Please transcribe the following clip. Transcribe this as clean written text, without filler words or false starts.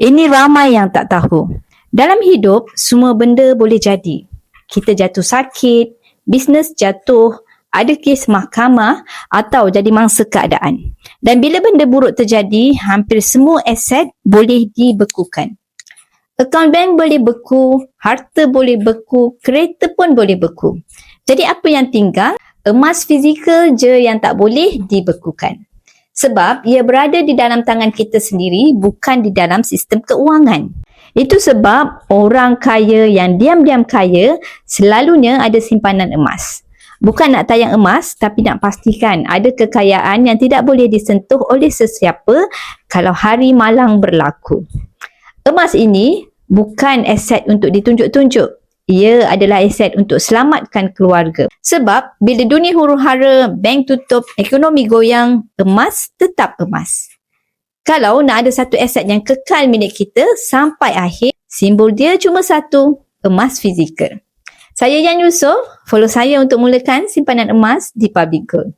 Ini ramai yang tak tahu. Dalam hidup, semua benda boleh jadi. Kita jatuh sakit, bisnes jatuh, ada kes mahkamah atau jadi mangsa keadaan. Dan bila benda buruk terjadi, hampir semua aset boleh dibekukan. Akaun bank boleh beku, harta boleh beku, kereta pun boleh beku. Jadi apa yang tinggal? Emas fizikal je yang tak boleh dibekukan. Sebab ia berada di dalam tangan kita sendiri, bukan di dalam sistem keuangan. Itu sebab orang kaya yang diam-diam kaya selalunya ada simpanan emas. Bukan nak tayang emas, tapi nak pastikan ada kekayaan yang tidak boleh disentuh oleh sesiapa kalau hari malang berlaku. Emas ini bukan aset untuk ditunjuk-tunjuk. Ia adalah aset untuk selamatkan keluarga. Sebab bila dunia huru-hara, bank tutup, ekonomi goyang, emas tetap emas. Kalau nak ada satu aset yang kekal milik kita sampai akhir, simbol dia cuma satu, emas fizikal. Saya Yan Yusof, follow saya untuk mulakan simpanan emas di Public Gold.